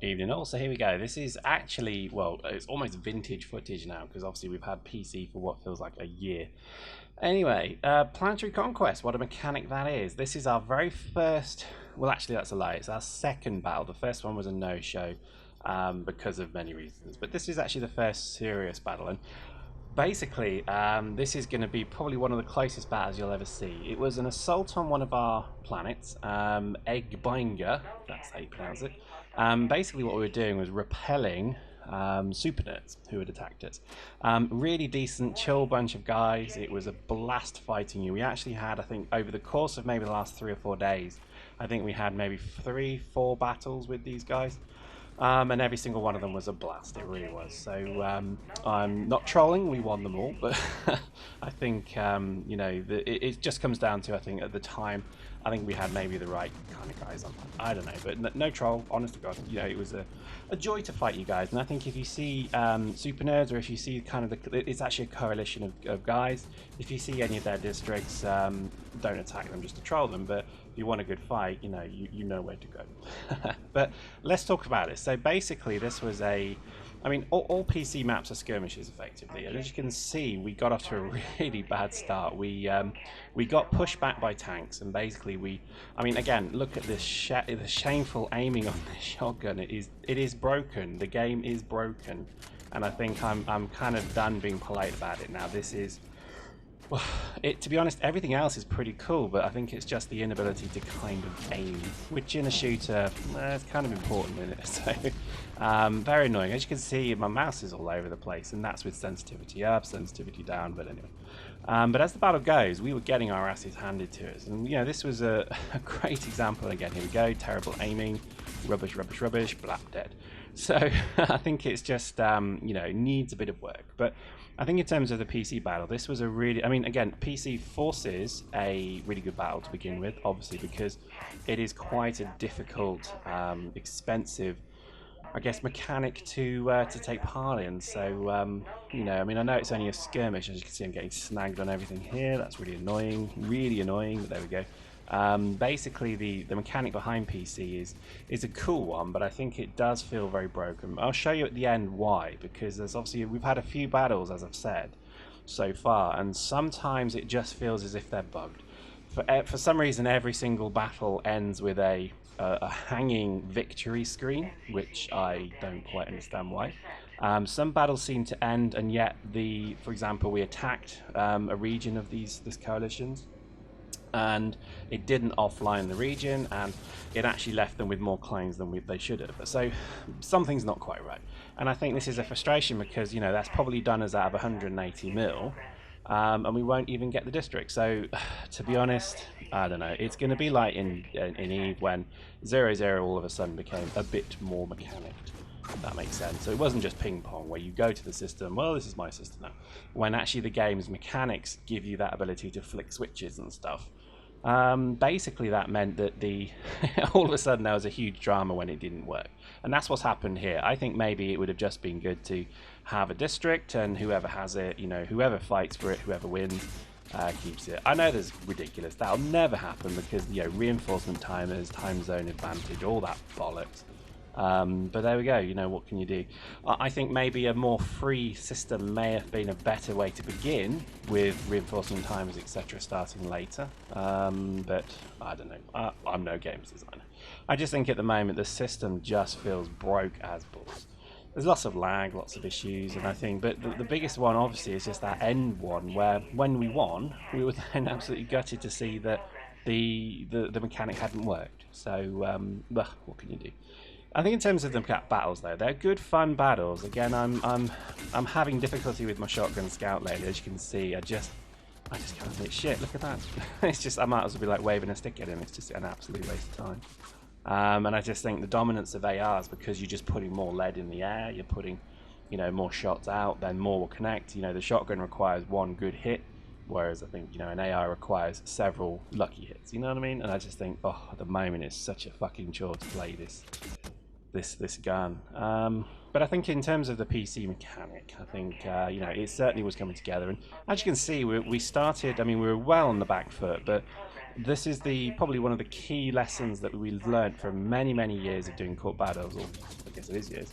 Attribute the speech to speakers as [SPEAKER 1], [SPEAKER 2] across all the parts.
[SPEAKER 1] Evening all, so here we go. This is actually, well, it's almost vintage footage now because obviously we've had PC for what feels like a year. Anyway, Planetary Conquest, what a mechanic that is. This is our very first, well actually that's a lie, it's our second battle. The first one was a no-show because of many reasons, but this is actually the first serious battle. And basically, this is going to be probably one of the closest battles you'll ever see. It was an assault on one of our planets, Eggbinger, that's how you pronounce it. Basically what we were doing was repelling super nerds who had attacked us. Really decent, chill bunch of guys. It was a blast fighting you. We actually had, I think, over the course of maybe the last 3 or 4 days, I think we had maybe 3-4 battles with these guys. And every single one of them was a blast, it really was. So I'm not trolling, we won them all, but I think, you know, it just comes down to, I think, at the time, I think we had maybe the right kind of guys on. I don't know, but no troll, honest to God, you know, it was a joy to fight you guys. And I think if you see super nerds, or if you see kind of it's actually a coalition of guys, if you see any of their districts, don't attack them just to troll them, but if you want a good fight, you know, you know where to go. But let's talk about it. So basically this was I mean, all PC maps are skirmishes effectively, and as you can see, we got off to a really bad start. We got pushed back by tanks, and basically I mean, again, look at this the shameful aiming on this shotgun. It is broken. The game is broken, and I think I'm kind of done being polite about it now. This is, well, to be honest, everything else is pretty cool, but I think it's just the inability to kind of aim, which in a shooter, is kind of important in it. So, very annoying. As you can see, my mouse is all over the place, and that's with sensitivity up, sensitivity down, but anyway. But as the battle goes, we were getting our asses handed to us, and you know, this was a great example again. Here we go, terrible aiming, rubbish, rubbish, rubbish, blap, dead. So, I think it's just, you know, needs a bit of work, but I think in terms of the PC battle, this was a really, I mean, again, PC forces a really good battle to begin with, obviously, because it is quite a difficult, expensive, I guess, mechanic to take part in. So, you know, I mean, I know it's only a skirmish. As you can see, I'm getting snagged on everything here. That's really annoying, but there we go. Basically, the mechanic behind PC is a cool one, but I think it does feel very broken. I'll show you at the end why, because there's obviously, we've had a few battles, as I've said, so far, and sometimes it just feels as if they're bugged. For some reason, every single battle ends with a hanging victory screen, which I don't quite understand why. Some battles seem to end, and yet for example, we attacked a region of this coalition's, and it didn't offline the region, and it actually left them with more claims than they should have. So something's not quite right, and I think this is a frustration because, you know, that's probably done us out of 180 mil, and we won't even get the district. So to be honest, I don't know, it's going to be like in Eve when 0-0 all of a sudden became a bit more mechanic, if that makes sense. So it wasn't just ping pong where you go to the system, well, this is my system now, when actually the game's mechanics give you that ability to flick switches and stuff. Basically that meant that all of a sudden there was a huge drama when it didn't work, and that's what's happened here. I think maybe it would have just been good to have a district, and whoever has it, you know, whoever fights for it, whoever wins, keeps it. I know there's ridiculous, that'll never happen because, you know, reinforcement timers, time zone advantage, all that bollocks. But there we go, you know, what can you do? I think maybe a more free system may have been a better way to begin, with reinforcement timers, etc. starting later, but I don't know, I'm no games designer. I just think at the moment the system just feels broke as balls. There's lots of lag, lots of issues, and I think, but the biggest one obviously is just that end one, where when we won, we were then absolutely gutted to see that the mechanic hadn't worked. So, what can you do? I think in terms of the battles, though, they're good, fun battles. Again, I'm having difficulty with my shotgun scout lately. As you can see, I just can't hit shit. Look at that. It's just, I might as well be like waving a stick at him. It's just an absolute waste of time. And I just think the dominance of ARs, because you're just putting more lead in the air, you're putting, you know, more shots out, then more will connect. You know, the shotgun requires one good hit, whereas I think, you know, an AR requires several lucky hits. You know what I mean? And I just think, oh, at the moment it's such a fucking chore to play this. this gun. But I think in terms of the PC mechanic, I think you know, it certainly was coming together. And as you can see, we started. I mean, we were well on the back foot, but this is probably one of the key lessons that we learned from many years of doing court battles, or I guess it is years.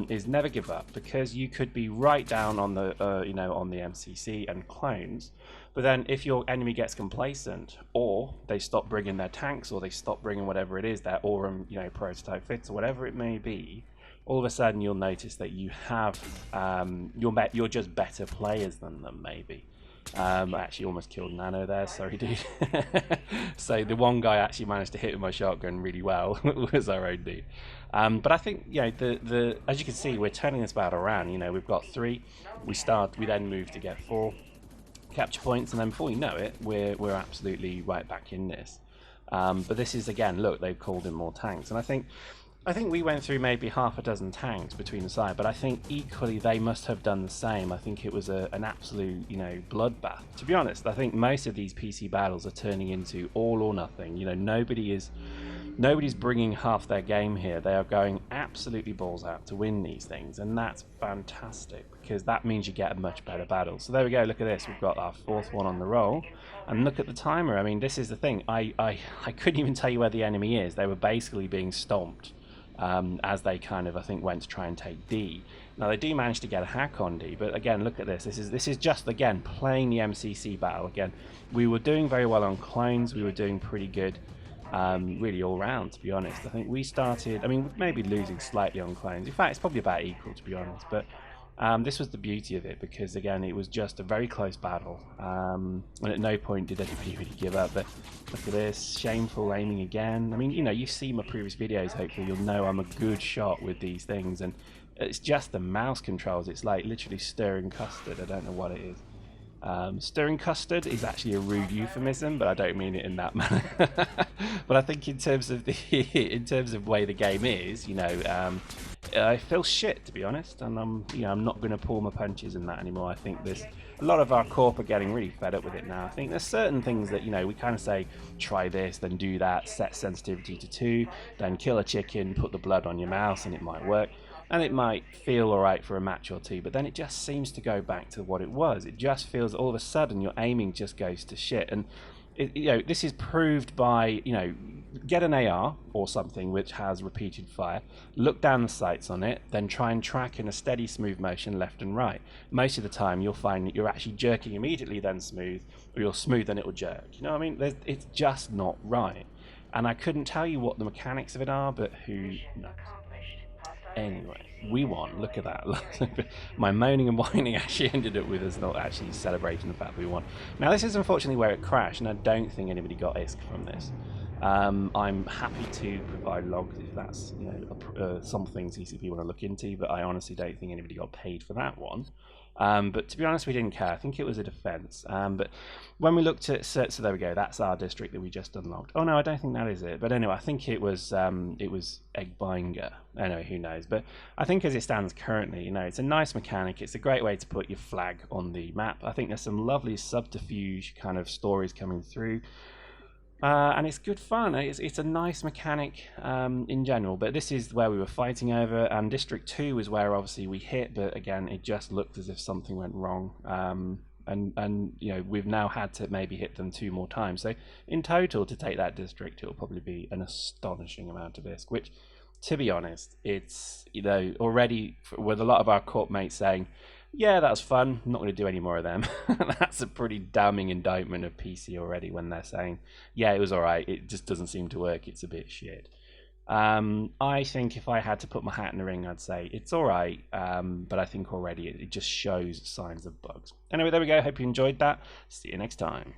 [SPEAKER 1] Is never give up, because you could be right down on the you know, on the MCC and clones, but then if your enemy gets complacent, or they stop bringing their tanks, or they stop bringing whatever it is, their Aurum, you know, prototype fits, or whatever it may be, all of a sudden you'll notice that you have you're just better players than them, maybe. I actually almost killed Nano there, sorry dude. So the one guy actually managed to hit with my shotgun really well was our own dude. But I think, you know, as you can see, we're turning this battle around. You know, we've got 3, we then move to get 4 capture points, and then before you know it, we're absolutely right back in this. But this is, again, look, they've called in more tanks, and I think we went through maybe half a dozen tanks between the side, but I think equally they must have done the same. I think it was an absolute, you know, bloodbath. To be honest, I think most of these PC battles are turning into all or nothing. You know, nobody's bringing half their game here. They are going absolutely balls out to win these things, and that's fantastic, because that means you get a much better battle. So there we go, look at this, we've got our 4th one on the roll, and look at the timer. I mean, this is the thing, I couldn't even tell you where the enemy is. They were basically being stomped as they kind of, I think, went to try and take D. Now they do manage to get a hack on D, but again, look at this. This is just, again, playing the MCC battle. Again, we were doing very well on clones. We were doing pretty good, really all round, to be honest. I think we started, I mean, maybe losing slightly on clones. In fact, it's probably about equal, to be honest. But this was the beauty of it, because again, it was just a very close battle, and at no point did anybody really give up. But look at this, shameful aiming again. I mean, you know, you've seen my previous videos, hopefully you'll know I'm a good shot with these things, and it's just the mouse controls. It's like literally stirring custard. I don't know what it is. Stirring custard is actually a rude euphemism, but I don't mean it in that manner. But I think in terms of the way the game is, you know, I feel shit, to be honest, and I'm not going to pull my punches in that anymore. I think a lot of our corp are getting really fed up with it now. I think there's certain things that, you know, we kind of say, try this, then do that, set sensitivity to 2, then kill a chicken, put the blood on your mouse, and it might work. And it might feel alright for a match or 2, but then it just seems to go back to what it was. It just feels all of a sudden your aiming just goes to shit. And you know, this is proved by, you know, get an AR or something which has repeated fire, look down the sights on it, then try and track in a steady smooth motion left and right. Most of the time you'll find that you're actually jerking immediately, then smooth, or you're smooth then it will jerk. You know what I mean? It's just not right. And I couldn't tell you what the mechanics of it are, but who knows? Anyway, we won. Look at that. My moaning and whining actually ended up with us not actually celebrating the fact that we won. Now, this is unfortunately where it crashed, and I don't think anybody got ISK from this. I'm happy to provide logs if that's, you know, something CCP want to look into, but I honestly don't think anybody got paid for that one. But to be honest, we didn't care. I think it was a defense. But when we looked at, so there we go, that's our district that we just unlocked. Oh no, I don't think that is it. But anyway, I think it was Eggbinger. Anyway, who knows? But I think as it stands currently, you know, it's a nice mechanic. It's a great way to put your flag on the map. I think there's some lovely subterfuge kind of stories coming through. And it's good fun. It's a nice mechanic in general, but this is where we were fighting over, and District 2 is where obviously we hit, but again, it just looked as if something went wrong. And you know, we've now had to maybe hit them 2 more times. So in total, to take that district, it'll probably be an astonishing amount of ISK, which, to be honest, it's, you know, already with a lot of our corp mates saying, yeah, that was fun, I'm not going to do any more of them. That's a pretty damning indictment of PC already when they're saying, yeah, it was alright, it just doesn't seem to work, it's a bit shit. I think if I had to put my hat in the ring, I'd say it's alright, but I think already it just shows signs of bugs. Anyway, there we go, hope you enjoyed that. See you next time.